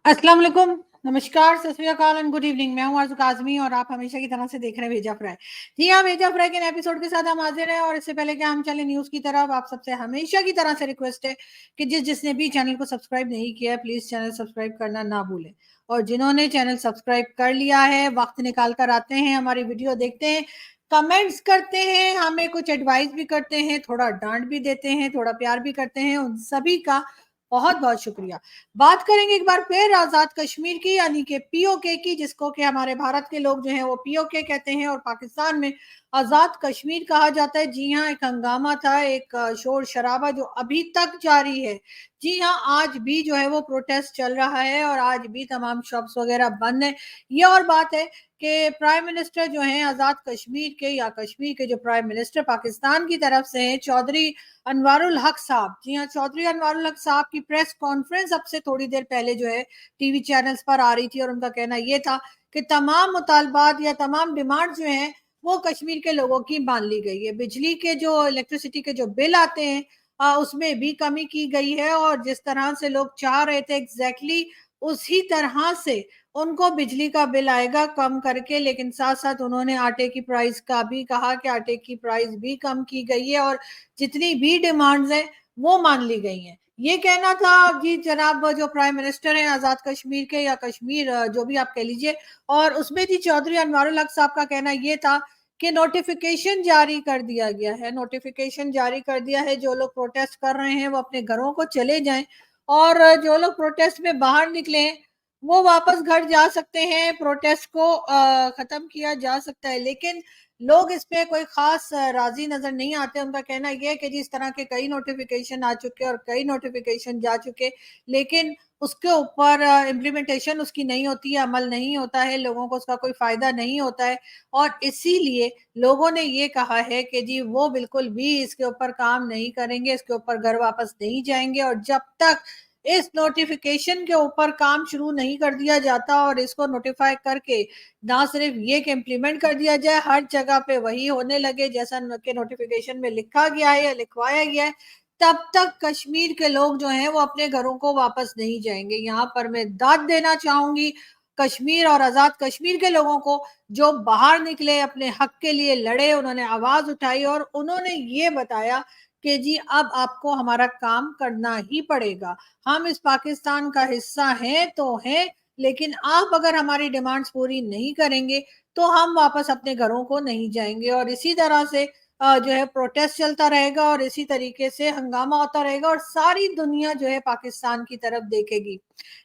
अस्सलाम वालेकुम, नमस्कार, सत श्री अकाल एंड गुड इवनिंग। मैं हूं आरज़ू काज़मी और आप हमेशा की तरह से देख रहे हैं भेजा फ्राई। जी हाँ, भेजा फ्राई के नए एपिसोड के साथ हम हाजिर हैं और इससे पहले कि हम चलें न्यूज़ की तरफ, आप सबसे हमेशा की तरह से रिक्वेस्ट है कि जिसने भी चैनल को सब्सक्राइब नहीं किया है, प्लीज़ चैनल सब्सक्राइब करना ना भूलें। और जिन्होंने चैनल सब्सक्राइब कर लिया है, वक्त निकाल कर आते हैं, हमारी वीडियो देखते हैं, कमेंट्स करते हैं, हमें कुछ एडवाइस भी करते हैं, थोड़ा डांट भी देते हैं, थोड़ा प्यार भी करते हैं, उन सभी का बहुत बहुत शुक्रिया। बात करेंगे एक बार फिर आजाद कश्मीर की, यानी कि पीओके की, जिसको कि हमारे भारत के लोग जो हैं वो पीओके कहते हैं और पाकिस्तान में आजाद कश्मीर कहा जाता है। जी हाँ, एक हंगामा था, एक शोर शराबा जो अभी तक जारी है। जी हाँ, आज भी जो है वो प्रोटेस्ट चल रहा है और आज भी तमाम शॉप्स वगैरह बंद है। ये और बात है कि प्राइम मिनिस्टर जो हैं आजाद कश्मीर के, या कश्मीर के जो प्राइम मिनिस्टर पाकिस्तान की तरफ से हैं, चौधरी अनवारुल हक साहब। जी हाँ, चौधरी अनवारुल हक साहब की प्रेस कॉन्फ्रेंस अब से थोड़ी देर पहले जो है टीवी चैनल्स पर आ रही थी और उनका कहना ये था कि तमाम मुतालबात या तमाम डिमांड जो हैं वो कश्मीर के लोगों की मान ली गई है। बिजली के जो इलेक्ट्रिसिटी के जो बिल आते हैं उसमें भी कमी की गई है और जिस तरह से लोग चाह रहे थे एग्जैक्टली उसी तरह से उनको बिजली का बिल आएगा कम करके। लेकिन साथ साथ उन्होंने आटे की प्राइस का भी कहा कि आटे की प्राइस भी कम की गई है और जितनी भी डिमांड्स हैं वो मान ली गई हैं। ये कहना था जी जनाब जो प्राइम मिनिस्टर हैं आजाद कश्मीर के, या कश्मीर जो भी आप कह लीजिए। और उसमें जी चौधरी अनवारुल हक साहब का कहना ये था कि नोटिफिकेशन जारी कर दिया गया है, नोटिफिकेशन जारी कर दिया है, जो लोग प्रोटेस्ट कर रहे हैं वो अपने घरों को चले जाएं और जो लोग प्रोटेस्ट में बाहर निकले हैं वो वापस घर जा सकते हैं, प्रोटेस्ट को खत्म किया जा सकता है। लेकिन लोग इस पे कोई खास राजी नजर नहीं आते। उनका कहना यह है कि जिस तरह के कई नोटिफिकेशन आ चुके और कई नोटिफिकेशन जा चुके, लेकिन उसके ऊपर इम्प्लीमेंटेशन उसकी नहीं होती है, अमल नहीं होता है, लोगों को उसका कोई फायदा नहीं होता है। और इसीलिए लोगों ने ये कहा है कि जी वो बिल्कुल भी इसके ऊपर काम नहीं करेंगे, इसके ऊपर घर वापस नहीं जाएंगे और जब तक इस नोटिफिकेशन के ऊपर काम शुरू नहीं कर दिया जाता और इसको नोटिफाई करके ना सिर्फ ये कि इम्प्लीमेंट कर दिया जाए, हर जगह पे वही होने लगे जैसा के नोटिफिकेशन में लिखा गया है या लिखवाया गया है, तब तक कश्मीर के लोग जो हैं वो अपने घरों को वापस नहीं जाएंगे। यहाँ पर मैं दाद देना चाहूंगी कश्मीर और आजाद कश्मीर के लोगों को, जो बाहर निकले, अपने हक के लिए लड़े, उन्होंने आवाज उठाई और उन्होंने ये बताया कि जी अब आपको हमारा काम करना ही पड़ेगा। हम इस पाकिस्तान का हिस्सा हैं तो हैं, लेकिन आप अगर हमारी डिमांड्स पूरी नहीं करेंगे तो हम वापस अपने घरों को नहीं जाएंगे। और इसी तरह से जो है प्रोटेस्ट चलता रहेगा और इसी तरीके से हंगामा होता रहेगा और सारी दुनिया जो है पाकिस्तान की तरफ देखेगी।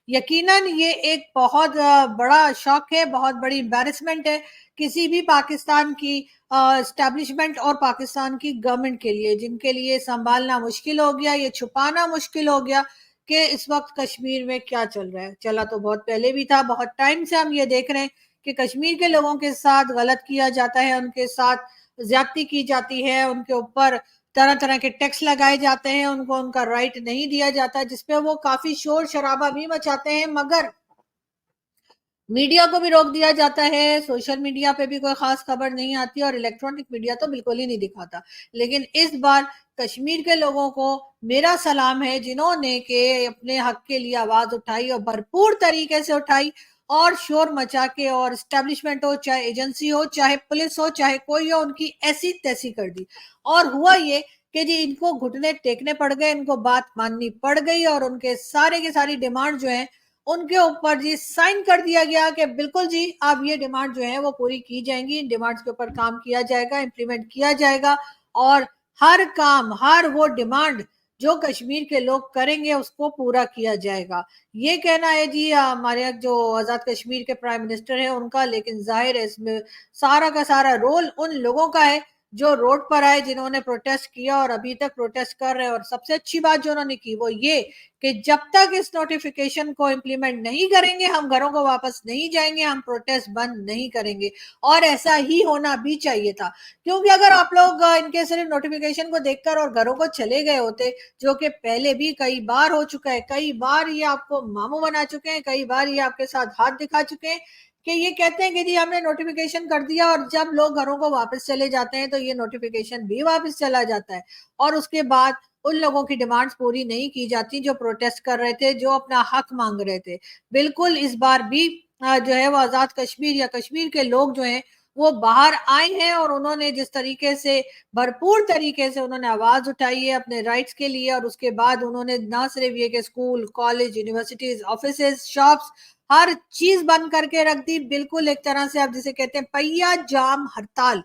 यकीनन ये एक बहुत बड़ा शौक है, बहुत बड़ी एम्बैरेसमेंट है किसी भी पाकिस्तान की एस्टैब्लिशमेंट और पाकिस्तान की गवर्नमेंट के लिए, जिनके लिए संभालना मुश्किल हो गया, ये छुपाना मुश्किल हो गया कि इस वक्त कश्मीर में क्या चल रहा है। चला तो बहुत पहले भी था, बहुत टाइम से हम ये देख रहे हैं कि कश्मीर के लोगों के साथ गलत किया जाता है, उनके साथ ज्यादती की जाती है, उनके ऊपर तरह तरह के टैक्स लगाए जाते हैं, उनको उनका राइट नहीं दिया जाता, जिसपे वो काफी शोर शराबा भी मचाते हैं। मगर मीडिया को भी रोक दिया जाता है, सोशल मीडिया पे भी कोई खास खबर नहीं आती और इलेक्ट्रॉनिक मीडिया तो बिल्कुल ही नहीं दिखाता। लेकिन इस बार कश्मीर के लोगों को मेरा सलाम है, जिन्होंने के अपने हक के लिए आवाज उठाई और भरपूर तरीके से उठाई और शोर मचा के, और स्टैब्लिशमेंट हो, चाहे एजेंसी हो, चाहे पुलिस हो, चाहे कोई हो, उनकी ऐसी तैसी कर दी। और हुआ ये कि जी इनको घुटने टेकने पड़ गए, इनको बात माननी पड़ गई और उनके सारे के सारी डिमांड जो है उनके ऊपर जी साइन कर दिया गया कि बिल्कुल जी अब ये डिमांड जो है वो पूरी की जाएंगी, इन डिमांड्स के ऊपर काम किया जाएगा, इम्प्लीमेंट किया जाएगा और हर काम, हर वो डिमांड जो कश्मीर के लोग करेंगे उसको पूरा किया जाएगा। ये कहना है जी हमारे जो आजाद कश्मीर के प्राइम मिनिस्टर है उनका। लेकिन जाहिर है इसमें सारा का सारा रोल उन लोगों का है जो रोड पर आए, जिन्होंने प्रोटेस्ट किया और अभी तक प्रोटेस्ट कर रहे हैं। और सबसे अच्छी बात जो उन्होंने की वो ये कि जब तक इस नोटिफिकेशन को इम्प्लीमेंट नहीं करेंगे हम घरों को वापस नहीं जाएंगे, हम प्रोटेस्ट बंद नहीं करेंगे। और ऐसा ही होना भी चाहिए था, क्योंकि अगर आप लोग इनके सिर्फ नोटिफिकेशन को देखकर और घरों को चले गए होते, जो कि पहले भी कई बार हो चुका है, कई बार ये आपको मामू बना चुके हैं, कई बार ये आपके साथ हाथ दिखा चुके हैं कि ये कहते हैं कि जी हमने नोटिफिकेशन कर दिया और जब लोग घरों को वापस चले जाते हैं तो ये नोटिफिकेशन भी वापस चला जाता है और उसके बाद उन लोगों की डिमांड्स पूरी नहीं की जाती जो प्रोटेस्ट कर रहे थे, जो अपना हक मांग रहे थे। बिल्कुल इस बार भी जो है वो आजाद कश्मीर या कश्मीर के लोग जो हैं वो बाहर आए हैं, और उन्होंने जिस तरीके से भरपूर तरीके से उन्होंने आवाज उठाई है अपने राइट्स के लिए, और उसके बाद उन्होंने ना सिर्फ ये कि school, college, universities, offices, shops, हर चीज बंद करके रख दी। बिल्कुल एक तरह से आप जिसे कहते हैं पहिया जाम हड़ताल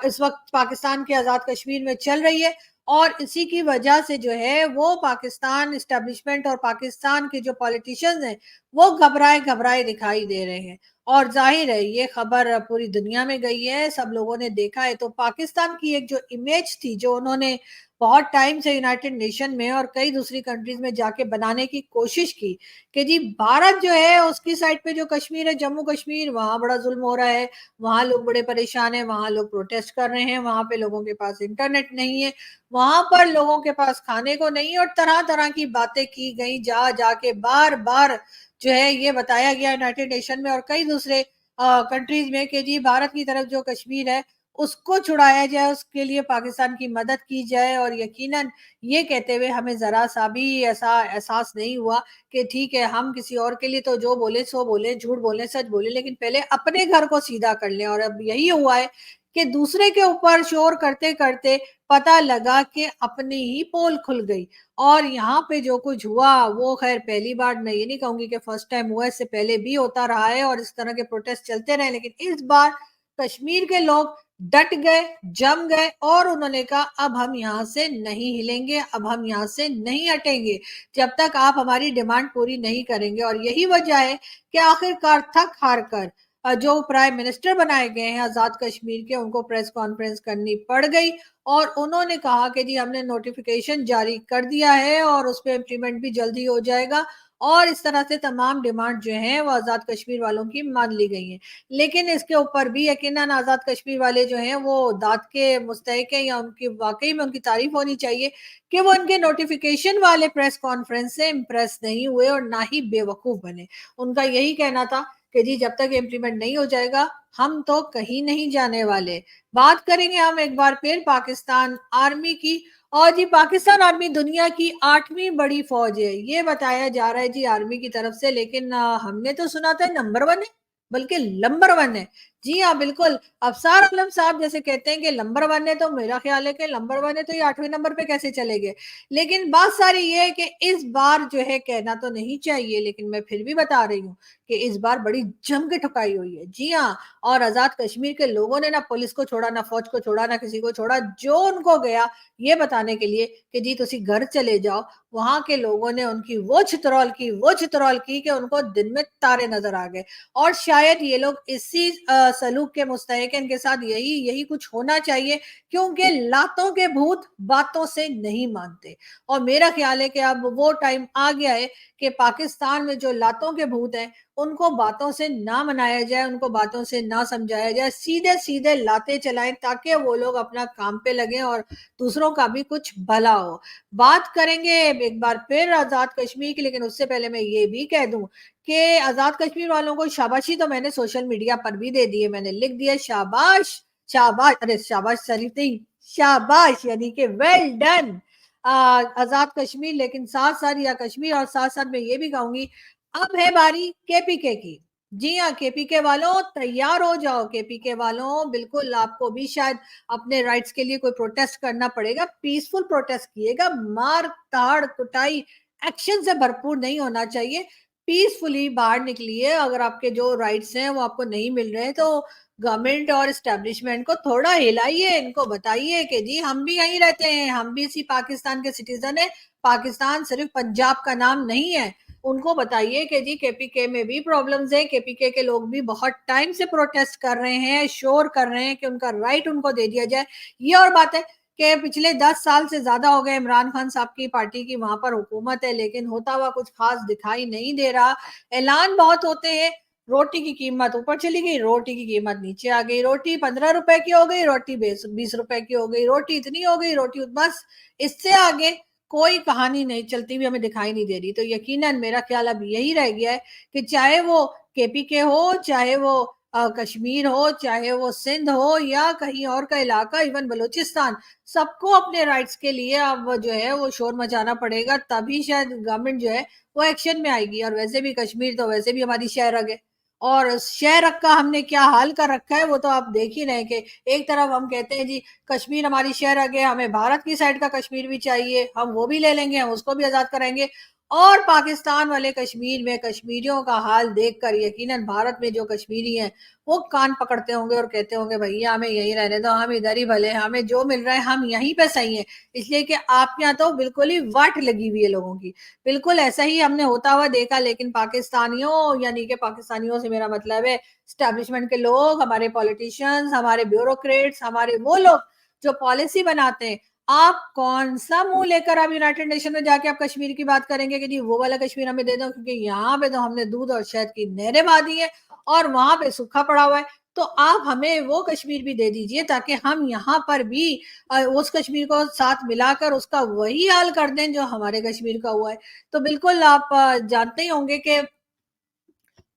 इस वक्त पाकिस्तान के आजाद कश्मीर में चल रही है। और इसी की वजह से जो है वो पाकिस्तान इस्टेब्लिशमेंट और पाकिस्तान के जो पॉलिटिशियंस हैं वो घबराए घबराए दिखाई दे रहे हैं। और जाहिर है ये खबर पूरी दुनिया में गई है, सब लोगों ने देखा है। तो पाकिस्तान की एक जो इमेज थी, जो उन्होंने बहुत टाइम से यूनाइटेड नेशन में और कई दूसरी कंट्रीज में जाके बनाने की कोशिश की कि जी भारत जो है उसकी साइड पे जो कश्मीर है, जम्मू कश्मीर, वहां बड़ा जुल्म हो रहा है, वहां लोग बड़े परेशान हैं, वहां लोग प्रोटेस्ट कर रहे हैं, वहां पे लोगों के पास इंटरनेट नहीं है, वहां पर लोगों के पास खाने को नहीं है, और तरह तरह की बातें की गई। जा जाके बार बार जो है ये बताया गया यूनाइटेड नेशन में और कई दूसरे कंट्रीज में कि जी भारत की तरफ जो कश्मीर है उसको छुड़ाया जाए, उसके लिए पाकिस्तान की मदद की जाए। और यकीनन ये कहते हुए हमें जरा सा भी ऐसा एहसास नहीं हुआ कि ठीक है हम किसी और के लिए तो जो बोले सो बोले, झूठ बोले सच बोले, लेकिन पहले अपने घर को सीधा कर लें। और अब यही हुआ है कि दूसरे के ऊपर शोर करते करते पता लगा कि अपनी ही पोल खुल गई। और यहाँ पे जो कुछ हुआ वो खैर पहली बार, मैं ये नहीं कहूंगी कि फर्स्ट टाइम हुआ, इससे पहले भी होता रहा है और इस तरह के प्रोटेस्ट चलते रहे, लेकिन इस बार कश्मीर के लोग डट गए, जम गए, और उन्होंने कहा अब हम यहाँ से नहीं हिलेंगे, अब हम यहाँ से नहीं हटेंगे जब तक आप हमारी डिमांड पूरी नहीं करेंगे। और यही वजह है कि आखिरकार थक हार कर जो प्राइम मिनिस्टर बनाए गए हैं आजाद कश्मीर के, उनको प्रेस कॉन्फ्रेंस करनी पड़ गई। और उन्होंने कहा कि जी हमने नोटिफिकेशन जारी कर दिया है और उस पर इम्प्लीमेंट भी जल्दी हो जाएगा, और इस तरह से तमाम डिमांड जो है वो आजाद कश्मीर वालों की मान ली गई हैं। लेकिन इसके ऊपर भी यकीनन आजाद कश्मीर वाले जो हैं वो दाद के मुस्तहिक हैं, या उनकी वाकई में उनकी तारीफ होनी चाहिए कि वो उनके नोटिफिकेशन वाले प्रेस कॉन्फ्रेंस से इम्प्रेस नहीं हुए और ना ही बेवकूफ बने। उनका यही कहना था कि जी जब तक इम्प्लीमेंट नहीं हो जाएगा हम तो कहीं नहीं जाने वाले। बात करेंगे हम एक बार फिर पाकिस्तान आर्मी की। और जी पाकिस्तान आर्मी दुनिया की 8वीं बड़ी फौज है, ये बताया जा रहा है जी आर्मी की तरफ से, लेकिन हमने तो सुना था नंबर 1 है, बल्कि नंबर 1 है। जी हाँ बिल्कुल, अफसार आलम साहब जैसे कहते हैं कि नंबर 1 है, तो मेरा ख्याल है कि नंबर 1 है तो ये 8वें नंबर पे कैसे चले गए। लेकिन बात सारी ये है कि इस बार जो है, कहना तो नहीं चाहिए लेकिन मैं फिर भी बता रही हूँ कि इस बार बड़ी जम के ठुकाई हुई है। जी हाँ, और आजाद कश्मीर के लोगों ने ना पुलिस को छोड़ा, ना फौज को छोड़ा, ना किसी को छोड़ा, जो उनको गया ये बताने के लिए कि जी तुसी घर चले जाओ, वहां के लोगों ने उनकी वो छितरौल की कि उनको दिन में तारे नजर आ गए। और शायद ये लोग इसी सलूक के मुस्तहिक हैं, इनके साथ यही यही कुछ होना चाहिए, क्योंकि लातों के भूत बातों से नहीं मानते। और मेरा ख्याल है कि अब वो टाइम आ गया है कि पाकिस्तान में जो लातों के भूत हैं उनको बातों से ना मनाया जाए, उनको बातों से ना समझाया जाए, सीधे सीधे लाते चलाएं ताकि वो लोग अपना काम पे लगे और दूसरों का भी कुछ भला हो। बात करेंगे एक बार फिर आजाद कश्मीर की, लेकिन उससे पहले मैं ये भी कह दूं कि आजाद कश्मीर वालों को शाबाशी तो मैंने सोशल मीडिया पर भी दे दी है, मैंने लिख दिया शाबाश, शाबाश, अरे शाबाश शरीफ नहीं, शाबाश, यानी कि वेल डन आजाद कश्मीर। लेकिन साथ साथ या कश्मीर, और साथ साथ मैं ये भी कहूंगी अब है बारी केपीके की। जी हाँ केपीके वालों तैयार हो जाओ, केपीके वालों बिल्कुल आपको भी शायद अपने राइट्स के लिए कोई प्रोटेस्ट करना पड़ेगा, पीसफुल प्रोटेस्ट किएगा, मार ताड़ कुटाई एक्शन से भरपूर नहीं होना चाहिए। पीसफुली बाहर निकलिए, अगर आपके जो राइट्स हैं वो आपको नहीं मिल रहे तो गवर्नमेंट और एस्टेब्लिशमेंट को थोड़ा हिलाइए, इनको बताइए कि जी हम भी यहीं रहते हैं, हम भी इसी पाकिस्तान के सिटीजन है, पाकिस्तान सिर्फ पंजाब का नाम नहीं है। उनको बताइए कि जी केपीके में भी प्रॉब्लम्स है, केपीके के लोग भी बहुत टाइम से प्रोटेस्ट कर रहे हैं, शोर कर रहे हैं कि उनका राइट उनको दे दिया जाए। ये और बात है कि पिछले 10 साल से ज्यादा हो गए इमरान खान साहब की पार्टी की वहां पर हुकूमत है, लेकिन होता हुआ कुछ खास दिखाई नहीं दे रहा। ऐलान बहुत होते हैं, रोटी की कीमत ऊपर चली गई, रोटी की कीमत नीचे आ गई, रोटी 15 रुपए की हो गई, रोटी 20 रुपए की हो गई, रोटी इतनी हो गई, रोटी बस, इससे आगे कोई कहानी नहीं चलती हुई हमें दिखाई नहीं दे रही। तो यकीनन मेरा ख्याल अब यही रह गया है कि चाहे वो केपीके हो, चाहे वो कश्मीर हो, चाहे वो सिंध हो या कहीं और का इलाका, इवन बलूचिस्तान, सबको अपने राइट्स के लिए अब जो है वो शोर मचाना पड़ेगा, तभी शायद गवर्नमेंट जो है वो एक्शन में आएगी। और वैसे भी कश्मीर तो वैसे भी हमारी शहर है, और शहर का हमने क्या हाल कर रखा है वो तो आप देख ही रहे हैं कि एक तरफ हम कहते हैं जी कश्मीर हमारी शहर है, हमें भारत की साइड का कश्मीर भी चाहिए, हम वो भी ले लेंगे, हम उसको भी आजाद कराएंगे। और पाकिस्तान वाले कश्मीर में कश्मीरियों का हाल देखकर यकीनन भारत में जो कश्मीरी हैं वो कान पकड़ते होंगे और कहते होंगे भैया हमें यहीं रहने दो, हम इधर ही भले, हमें जो मिल रहा है हम यहीं पे सही है। इसलिए कि आप यहाँ तो बिल्कुल ही वाट लगी हुई है लोगों की। बिल्कुल ऐसा ही हमने होता हुआ देखा, लेकिन पाकिस्तानियों, यानी कि पाकिस्तानियों से मेरा मतलब है स्टैब्लिशमेंट के लोग, हमारे पॉलिटिशियंस, हमारे ब्यूरोक्रेट्स, हमारे वो लोग जो पॉलिसी बनाते हैं, आप कौन सा मुंह लेकर आप यूनाइटेड नेशन में जाके आप कश्मीर की बात करेंगे कि जी वो वाला कश्मीर हमें दे दो, क्योंकि यहाँ पे तो हमने दूध और शहद की नहरें बहा दी है और वहां पे सूखा पड़ा हुआ है। तो आप हमें वो कश्मीर भी दे दीजिए ताकि हम यहाँ पर भी उस कश्मीर को साथ मिलाकर उसका वही हाल कर दें जो हमारे कश्मीर का हुआ है। तो बिल्कुल आप जानते ही होंगे कि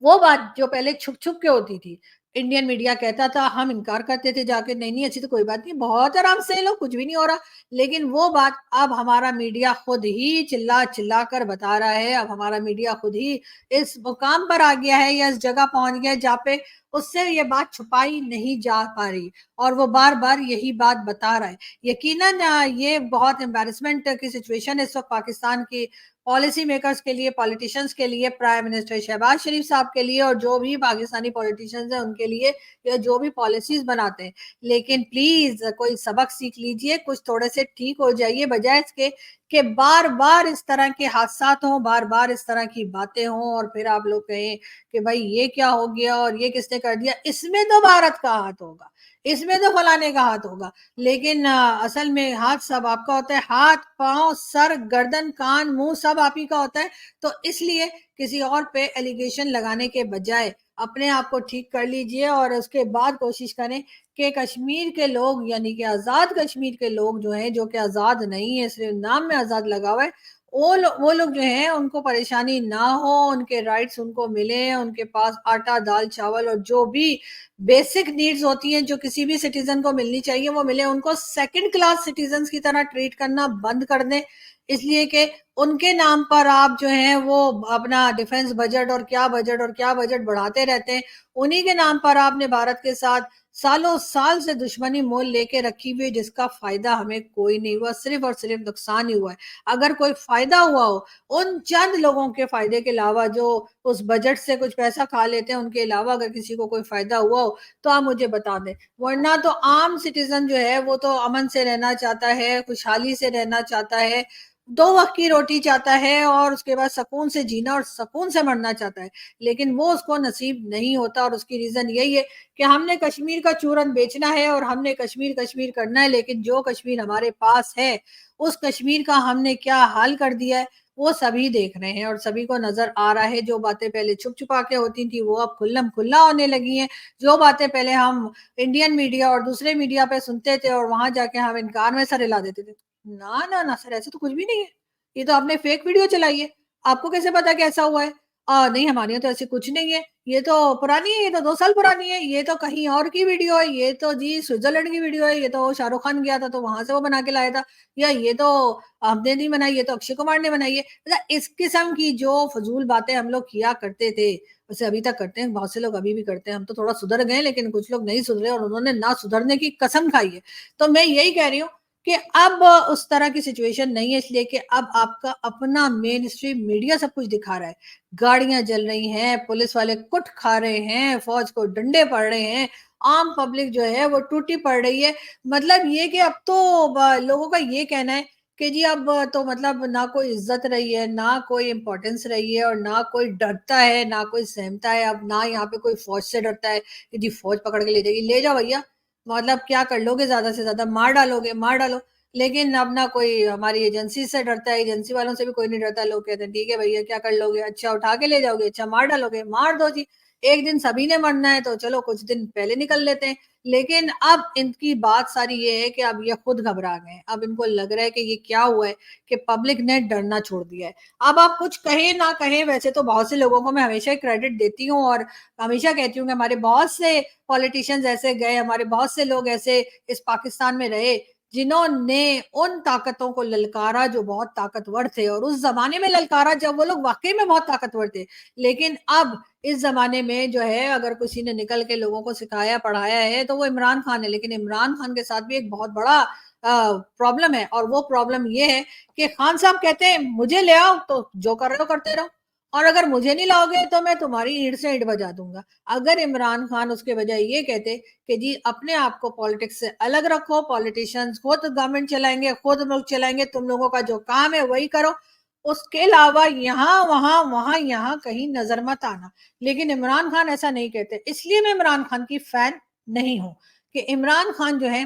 वो बात जो पहले छुप-छुप के होती थी, इंडियन मीडिया कहता था, हम इनकार करते थे जाके, नहीं-नहीं अच्छी तो कोई बात नहीं, बहुत आराम से लो, कुछ भी नहीं हो रहा। लेकिन वो बात अब हमारा मीडिया खुद ही चिल्ला-चिल्ला कर बता रहा है, अब हमारा मीडिया खुद ही इस मुकाम पर आ गया है या इस जगह पहुँच गया है जहाँ पे उससे ये बात छुपाई नहीं जा पा रही और वो बार-बार यही बात बता रहा है। यकीनन ये बहुत एम्बैरेसमेंट की सिचुएशन है इस वक़्त पाकिस्तान की पॉलिसी मेकर्स के लिए, पॉलिटिशियंस के लिए, प्राइम मिनिस्टर शहबाज शरीफ साहब के लिए और जो भी पाकिस्तानी पॉलिटिशियंस हैं उनके लिए, या जो भी पॉलिसीज बनाते हैं। लेकिन प्लीज कोई सबक सीख लीजिए, कुछ थोड़े से ठीक हो जाइए, बजाय इसके कि बार बार इस तरह के हादसात हों, बार बार इस तरह की बातें हों और फिर आप लोग कहें कि भाई ये क्या हो गया और ये किसने कर दिया, इसमें तो भारत का हाथ होगा, इसमें तो फलाने का हाथ होगा। लेकिन असल में हाथ सब आपका होता है, हाथ पांव सर गर्दन कान मुंह सब आप ही का होता है। तो इसलिए किसी और पे एलिगेशन लगाने के बजाय अपने आप को ठीक कर लीजिए और उसके बाद कोशिश करें कि कश्मीर के लोग, यानी कि आजाद कश्मीर के लोग जो हैं, जो कि आजाद नहीं है, सिर्फ नाम में आजाद लगा हुआ है, वो लोग जो हैं उनको परेशानी ना हो, उनके राइट्स उनको मिले, उनके पास आटा दाल चावल और जो भी बेसिक नीड्स होती हैं जो किसी भी सिटीजन को मिलनी चाहिए वो मिले। उनको सेकंड क्लास सिटीजन की तरह ट्रीट करना बंद कर दें, इसलिए कि उनके नाम पर आप जो है वो अपना डिफेंस बजट और क्या बजट बढ़ाते रहते हैं। उन्हीं के नाम पर आपने भारत के साथ सालों साल से दुश्मनी मोल लेके रखी हुई, जिसका फायदा हमें कोई नहीं हुआ, सिर्फ और सिर्फ नुकसान ही हुआ है। अगर कोई फायदा हुआ हो उन चंद लोगों के फायदे के अलावा जो उस बजट से कुछ पैसा खा लेते हैं, उनके अलावा अगर किसी को कोई फायदा हुआ हो तो आप मुझे बता दें। वरना तो आम सिटीजन जो है वो तो अमन से रहना चाहता है, खुशहाली से रहना चाहता है, दो वक्त की रोटी चाहता है और उसके बाद सुकून से जीना और सुकून से मरना चाहता है। लेकिन वो उसको नसीब नहीं होता और उसकी रीजन यही है कि हमने कश्मीर का चूरन बेचना है और हमने कश्मीर कश्मीर करना है। लेकिन जो कश्मीर हमारे पास है उस कश्मीर का हमने क्या हाल कर दिया है वो सभी देख रहे हैं और सभी को नजर आ रहा है। जो बातें पहले छुप छुपा के होती थी वो अब खुल्लम खुल्ला होने लगी हैं। जो बातें पहले हम इंडियन मीडिया और दूसरे मीडिया पे सुनते थे और वहां जाके हम इनकार में सर हिला देते थे, ना ना ना सर ऐसे तो कुछ भी नहीं है, ये तो आपने फेक वीडियो चलाई है, आपको कैसे पता कि ऐसा हुआ है? नहीं हमारे यहाँ तो ऐसे कुछ नहीं है, ये तो पुरानी है, ये तो 2 साल पुरानी है, ये तो कहीं और की वीडियो है, ये तो जी स्विट्जरलैंड की वीडियो है, ये तो शाहरुख खान गया था तो वहां से वो बना के लाया था, या ये तो हमने नहीं बनाई, ये तो अक्षय कुमार ने बनाई है। मतलब इस किस्म की जो फजूल बातें हम लोग किया करते थे, वैसे अभी तक करते हैं, बहुत से लोग अभी भी करते हैं, हम तो थोड़ा सुधर गए लेकिन कुछ लोग नहीं सुधरे और उन्होंने ना सुधरने की कसम खाई है। तो मैं यही कह रही हूँ कि अब उस तरह की सिचुएशन नहीं है, इसलिए कि अब आपका अपना मेन स्ट्रीम मीडिया सब कुछ दिखा रहा है। गाड़ियां जल रही हैं, पुलिस वाले कुट खा रहे हैं, फौज को डंडे पड़ रहे हैं, आम पब्लिक जो है वो टूटी पड़ रही है। मतलब ये कि अब तो लोगों का ये कहना है कि जी अब तो मतलब ना कोई इज्जत रही है, ना कोई इंपॉर्टेंस रही है और ना कोई डरता है, ना कोई सहमता है। अब ना यहाँ पे कोई फौज से डरता है कि जी फौज पकड़ के ले जाएगी, ले जाओ भैया, मतलब क्या कर लोगे, ज्यादा से ज्यादा मार डालोगे, मार डालो। लेकिन अब ना कोई हमारी एजेंसी से डरता है, एजेंसी वालों से भी कोई नहीं डरता। लोग कहते हैं ठीक है भैया क्या कर लोगे? अच्छा उठा के ले जाओगे? अच्छा मार डालोगे? मार दो जी। एक दिन सभी ने मरना है तो चलो कुछ दिन पहले निकल लेते हैं। लेकिन अब इनकी बात सारी ये है कि अब ये खुद घबरा गए हैं। अब इनको लग रहा है कि ये क्या हुआ है कि पब्लिक ने डरना छोड़ दिया है। अब आप कुछ कहें ना कहें, वैसे तो बहुत से लोगों को मैं हमेशा ही क्रेडिट देती हूँ और हमेशा कहती हूँ कि हमारे बहुत से पॉलिटिशियंस ऐसे गए, हमारे बहुत से लोग ऐसे इस पाकिस्तान में रहे जिन्होंने उन ताकतों को ललकारा जो बहुत ताकतवर थे, और उस जमाने में ललकारा जब वो लोग वाकई में बहुत ताकतवर थे। लेकिन अब इस जमाने में जो है अगर किसी ने निकल के लोगों को सिखाया पढ़ाया है तो वो इमरान खान है। लेकिन इमरान खान के साथ भी एक बहुत बड़ा प्रॉब्लम है, और वो प्रॉब्लम ये है कि खान साहब कहते हैं मुझे ले आओ तो जो कर रहे हो करते रहो, और अगर मुझे नहीं लाओगे तो मैं तुम्हारी ईंट से ईंट बजा दूंगा। अगर इमरान खान उसके बजाय ये कहते कि जी अपने आप को पॉलिटिक्स से अलग रखो, पॉलिटिशियंस खुद गवर्नमेंट चलाएंगे, खुद मुल्क चलाएंगे, तुम लोगों का जो काम है वही करो, उसके अलावा यहाँ वहां यहाँ कहीं नजर मत आना। लेकिन इमरान खान ऐसा नहीं कहते, इसलिए मैं इमरान खान की फैन नहीं हूं कि इमरान खान जो है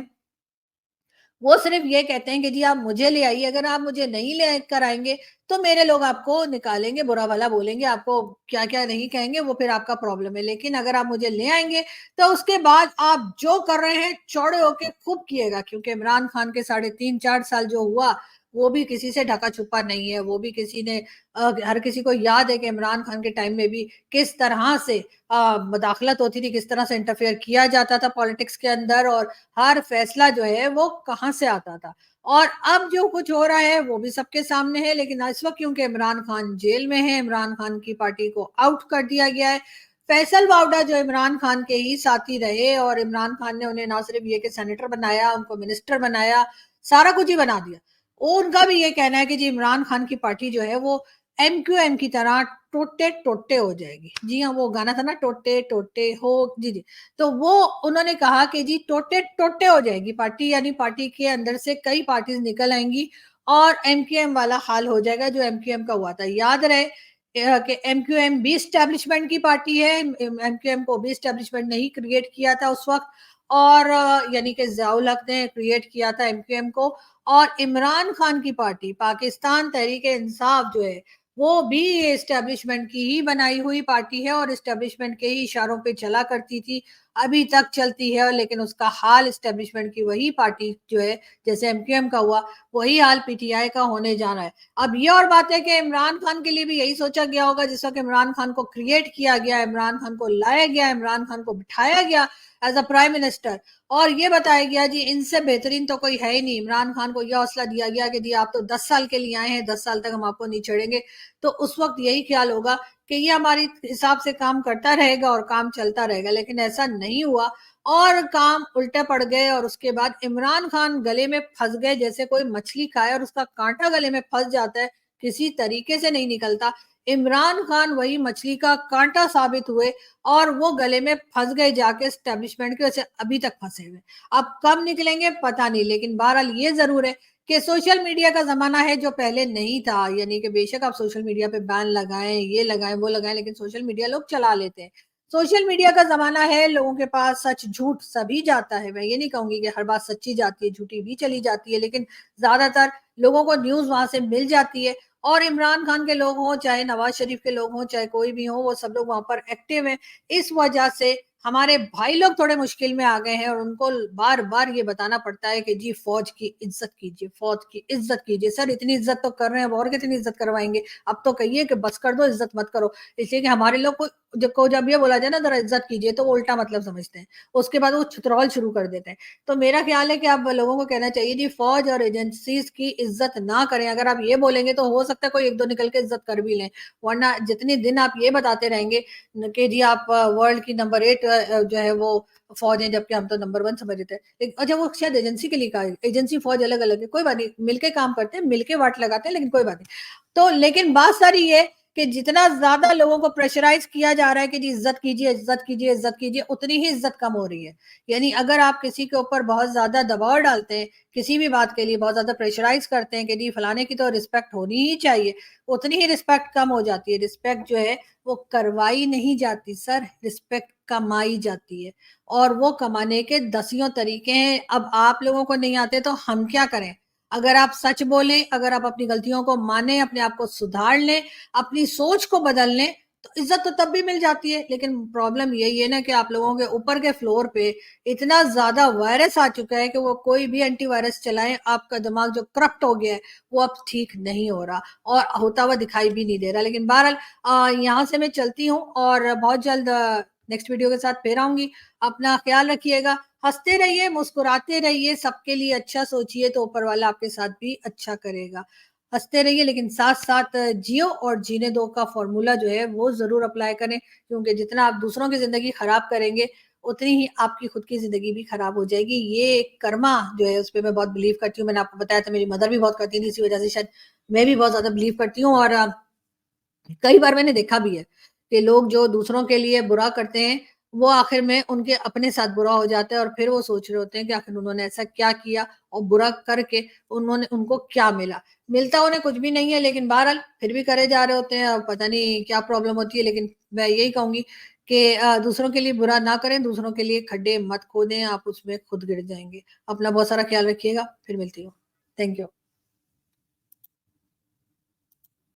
वो सिर्फ ये कहते हैं कि जी आप मुझे ले आइए, अगर आप मुझे नहीं ले कर आएंगे तो मेरे लोग आपको निकालेंगे, बुरा भला बोलेंगे, आपको क्या क्या नहीं कहेंगे, वो फिर आपका प्रॉब्लम है। लेकिन अगर आप मुझे ले आएंगे तो उसके बाद आप जो कर रहे हैं चौड़े होके खूब किएगा, क्योंकि इमरान खान के 3.5-4 साल जो हुआ वो भी किसी से ढका छुपा नहीं है। वो भी किसी ने हर किसी को याद है कि इमरान खान के टाइम में भी किस तरह से मदाखलत होती थी, किस तरह से इंटरफेयर किया जाता था पॉलिटिक्स के अंदर, और हर फैसला जो है वो कहाँ से आता था। और अब जो कुछ हो रहा है वो भी सबके सामने है। लेकिन इस वक्त क्योंकि इमरान खान जेल में है, इमरान खान की पार्टी को आउट कर दिया गया है। फैसल वावडा जो इमरान खान के ही साथी रहे, और इमरान खान ने उन्हें ना सिर्फ ये कि सेनेटर बनाया, उनको मिनिस्टर बनाया, सारा कुछ ही बना दिया। उनका भी ये कहना है कि जी इमरान खान की पार्टी जो है वो एमक्यूएम की तरह टोटे टोटे हो जाएगी। जी हाँ, वो गाना था ना टोटे टोटे हो, जी जी। तो वो उन्होंने कहा कि जी टोटे टोटे हो जाएगी पार्टी, यानी पार्टी के अंदर से कई पार्टीज निकल आएंगी और एमक्यूएम वाला हाल हो जाएगा जो एमक्यूएम का हुआ था। याद रहे कि एमक्यूएम भी स्टैब्लिशमेंट की पार्टी है, एमक्यूएम को भी स्टैब्लिशमेंट नहीं क्रिएट किया था उस वक्त, और यानी कि ज़ियाउल हक ने क्रिएट किया था एमक्यूएम को। और इमरान खान की पार्टी पाकिस्तान तहरीक इंसाफ जो है वो भी एस्टेब्लिशमेंट की ही बनाई हुई पार्टी है, और एस्टेब्लिशमेंट के ही इशारों पे चला करती थी, अभी तक चलती है। लेकिन उसका हाल एस्टेब्लिशमेंट की वही पार्टी जो है, जैसे एमक्यूएम का हुआ वही हाल पीटीआई का होने जा रहा है। अब ये और बात है कि इमरान खान के लिए भी यही सोचा गया होगा, जिस वक्त इमरान खान को क्रिएट किया गया, इमरान खान को लाया गया, इमरान खान को बिठाया गया एज अ प्राइम मिनिस्टर, और ये बताया गया जी इनसे बेहतरीन तो कोई है ही नहीं। इमरान खान को यह हौसला दिया गया कि जी आप तो 10 साल के लिए आए हैं, 10 साल तक हम आपको नहीं छोड़ेंगे। तो उस वक्त यही ख्याल होगा कि ये हमारी हिसाब से काम करता रहेगा और काम चलता रहेगा। लेकिन ऐसा नहीं हुआ, और काम उल्टे पड़ गए, और उसके बाद इमरान खान गले में फंस गए, जैसे कोई मछली खाए और उसका कांटा गले में फंस जाता है, किसी तरीके से नहीं निकलता। इमरान खान वही मछली का कांटा साबित हुए, और वो गले में फंस गए जाके स्टैब्लिशमेंट के, वैसे अभी तक फंसे हुए। अब कब निकलेंगे पता नहीं, लेकिन बहरहाल ये जरूर है कि सोशल मीडिया का जमाना है जो पहले नहीं था। यानी कि बेशक आप सोशल मीडिया पे बैन लगाएं, ये लगाएं वो लगाएं, लेकिन सोशल मीडिया लोग चला लेते हैं। सोशल मीडिया का जमाना है, लोगों के पास सच झूठ सभी जाता है। मैं ये नहीं कहूंगी कि हर बात सच्ची जाती है, झूठी भी चली जाती है, लेकिन ज्यादातर लोगों को न्यूज वहां से मिल जाती है। और इमरान खान के लोग हों, चाहे नवाज शरीफ के लोग हों, चाहे कोई भी हो, वो सब लोग वहां पर एक्टिव हैं। इस वजह से हमारे भाई लोग थोड़े मुश्किल में आ गए हैं, और उनको बार बार ये बताना पड़ता है कि जी फौज की इज्जत कीजिए, फौज की इज्जत कीजिए। सर इतनी इज्जत तो कर रहे हैं, और कितनी इज्जत करवाएंगे? अब तो कहिए कि बस कर दो, इज्जत मत करो। इसलिए कि हमारे लोग को जब ये बोला जाए ना जरा इज्जत कीजिए, तो वो उल्टा मतलब समझते हैं, उसके बाद वो छुतरौल शुरू कर देते हैं। तो मेरा ख्याल है कि अब लोगों को कहना चाहिए जी फौज और एजेंसीज की इज्जत ना करें। अगर आप ये बोलेंगे तो हो सकता है कोई एक दो निकल के इज्जत कर भी लें, वरना जितने दिन आप ये बताते रहेंगे कि जी आप वर्ल्ड की नंबर 8 जो है वो फौज है, जबकि हम तो नंबर 1 समझ रहे थे। अच्छा वो शायद एजेंसी के लिए कहा, एजेंसी फौज अलग अलग है, कोई बात नहीं, मिलके काम करते हैं, मिलके वाट लगाते हैं, लेकिन कोई बात नहीं। तो लेकिन बात सारी ये कि जितना ज्यादा लोगों को प्रेशराइज किया जा रहा है कि जी इज्जत कीजिए, इज्जत कीजिए, इज्जत कीजिए, उतनी ही इज्जत कम हो रही है। यानी अगर आप किसी के ऊपर बहुत ज्यादा दबाव डालते हैं, किसी भी बात के लिए बहुत ज्यादा प्रेशराइज करते हैं कि जी फलाने की तो रिस्पेक्ट होनी ही चाहिए, उतनी ही रिस्पेक्ट कम हो जाती है। रिस्पेक्ट जो है वो करवाई नहीं जाती सर, रिस्पेक्ट कमाई जाती है, और वो कमाने के दसियों तरीके हैं। अब आप लोगों को नहीं आते तो हम क्या करें? अगर आप सच बोलें, अगर आप अपनी गलतियों को माने, अपने आप को सुधार लें, अपनी सोच को बदल लें, तो इज्जत तो तब भी मिल जाती है। लेकिन प्रॉब्लम यही है ना कि आप लोगों के ऊपर के फ्लोर पे इतना ज्यादा वायरस आ चुका है कि वो कोई भी एंटीवायरस चलाएं, आपका दिमाग जो करप्ट हो गया है वो अब ठीक नहीं हो रहा और होता हुआ दिखाई भी नहीं दे रहा। लेकिन बहरहाल यहाँ से मैं चलती हूँ और बहुत जल्द नेक्स्ट वीडियो के साथ फिर आऊंगी। अपना ख्याल रखिएगा, हंसते रहिए, मुस्कुराते रहिए, सबके लिए अच्छा सोचिए तो ऊपर वाला आपके साथ भी अच्छा करेगा। हंसते रहिए लेकिन साथ साथ जियो और जीने दो का फॉर्मूला जो है वो जरूर अप्लाई करें, क्योंकि जितना आप दूसरों की जिंदगी खराब करेंगे उतनी ही आपकी खुद की जिंदगी भी खराब हो जाएगी। ये एक कर्मा जो है उस पर मैं बहुत बिलीव करती हूँ। मैंने आपको बताया था मेरी मदर भी बहुत करती थी, इसी वजह से शायद मैं भी बहुत ज्यादा बिलीव करती हूँ। और कई बार मैंने देखा भी है कि लोग जो दूसरों के लिए बुरा करते हैं वो आखिर में उनके अपने साथ बुरा हो जाता है और फिर वो सोच रहे होते हैं कि आखिर उन्होंने ऐसा क्या किया और बुरा करके उन्होंने उनको क्या मिला। मिलता उन्हें कुछ भी नहीं है लेकिन बहरहाल फिर भी करे जा रहे होते हैं। अब पता नहीं क्या प्रॉब्लम होती है, लेकिन मैं यही कहूंगी कि दूसरों के लिए बुरा ना करें, दूसरों के लिए खड्डे मत खोदें, आप उसमें खुद गिर जाएंगे। अपना बहुत सारा ख्याल रखिएगा, फिर मिलती हूँ। Thank you.